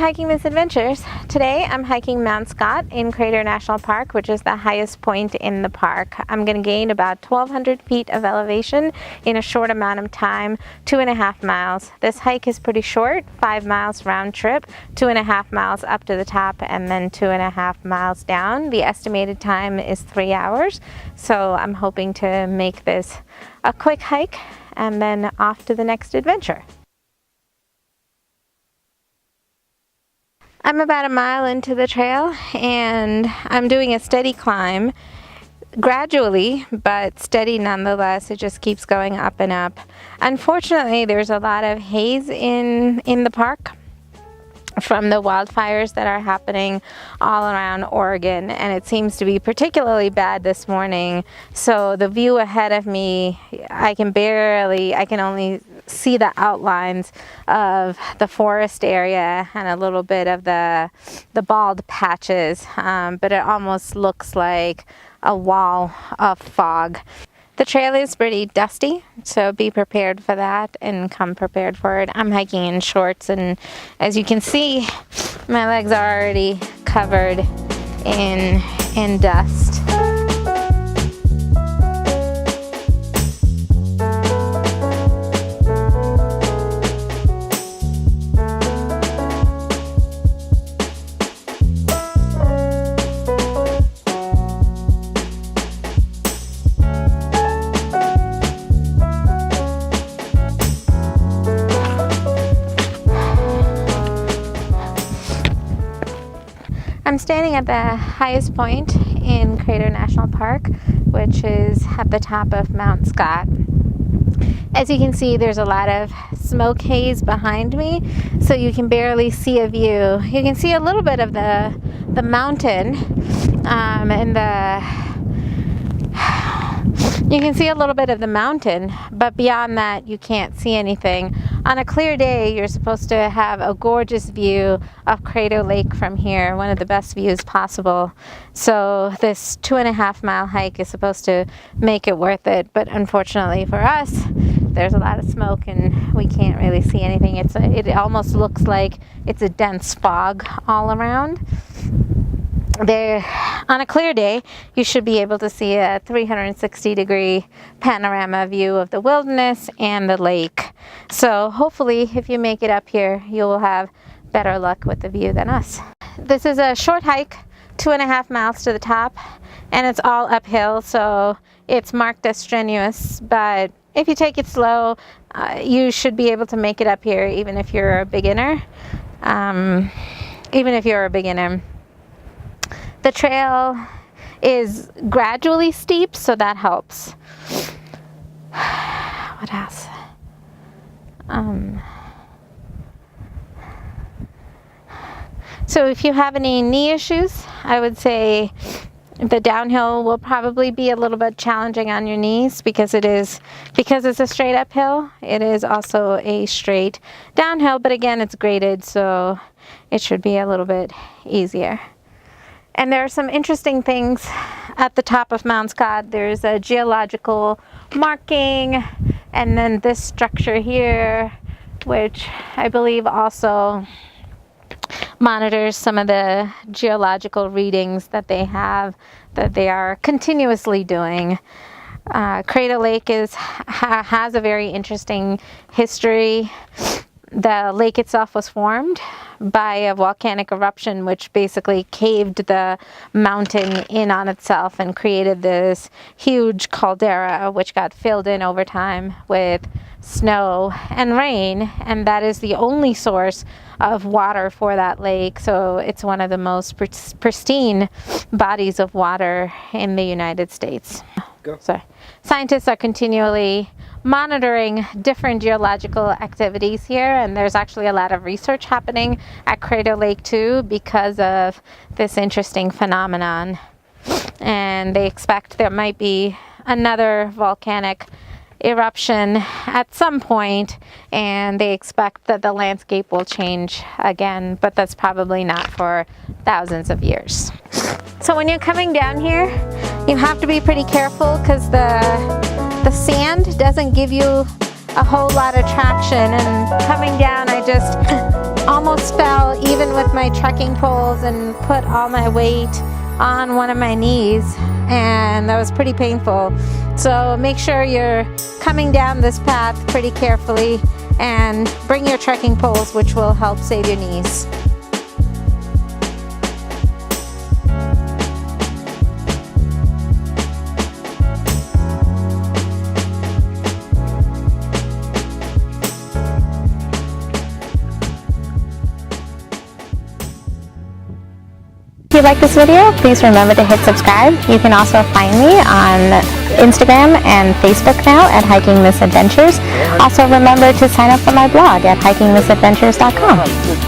Hiking Misadventures. Today I'm hiking Mount Scott in Crater National Park, which is the highest point in the park. I'm going to gain about 1,200 feet of elevation in a short amount of time, 2.5 miles. This hike is pretty short, 5 miles round trip, 2.5 miles up to the top and then 2.5 miles down. The estimated time is 3 hours, so I'm hoping to make this a quick hike and then off to the next adventure. I'm about a mile into the trail and I'm doing a steady climb, gradually but steady nonetheless. It just keeps going up and up. Unfortunately, there's a lot of haze in the park from the wildfires that are happening all around Oregon, and it seems to be particularly bad this morning. So the view ahead of me, I can only see the outlines of the forest area and a little bit of the bald patches, but it almost looks like a wall of fog. The trail is pretty dusty, so be prepared for that and come prepared for it. I'm hiking in shorts, and as you can see, my legs are already covered in dust. I'm standing at the highest point in Crater National Park, which is at the top of Mount Scott. As you can see, there's a lot of smoke haze behind me, so you can barely see a view. You can see a little bit of the mountain, you can see a little bit of the mountain, but beyond that, you can't see anything. On a clear day, you're supposed to have a gorgeous view of Crater Lake from here, one of the best views possible. So this 2.5 mile hike is supposed to make it worth it, but unfortunately for us, there's a lot of smoke and we can't really see anything. It almost looks like it's a dense fog all around. On a clear day, you should be able to see a 360-degree panorama view of the wilderness and the lake. So hopefully, if you make it up here, you will have better luck with the view than us. This is a short hike, 2.5 miles to the top, and it's all uphill, so it's marked as strenuous, but if you take it slow, you should be able to make it up here, even if you're a beginner. The trail is gradually steep, so that helps. What else? So if you have any knee issues, I would say the downhill will probably be a little bit challenging on your knees because it's a straight uphill. It is also a straight downhill, but again, it's graded, so it should be a little bit easier. And there are some interesting things at the top of Mount Scott. There's a geological marking, and then this structure here, which I believe also monitors some of the geological readings that they are continuously doing. Crater Lake has a very interesting history. The lake itself was formed by a volcanic eruption, which basically caved the mountain in on itself and created this huge caldera, which got filled in over time with snow and rain, and that is the only source of water for that lake. So it's one of the most pristine bodies of water in the United States. So scientists are continually monitoring different geological activities here, and there's actually a lot of research happening at Crater Lake too because of this interesting phenomenon. And they expect there might be another volcanic eruption at some point, and they expect that the landscape will change again, but that's probably not for thousands of years. So when you're coming down here, you have to be pretty careful because the sand doesn't give you a whole lot of traction, and coming down I just almost fell even with my trekking poles and put all my weight on one of my knees, and that was pretty painful. So make sure you're coming down this path pretty carefully and bring your trekking poles, which will help save your knees. If you like this video, please remember to hit subscribe. You can also find me on Instagram and Facebook now at Hiking Misadventures. Also remember to sign up for my blog at hikingmisadventures.com.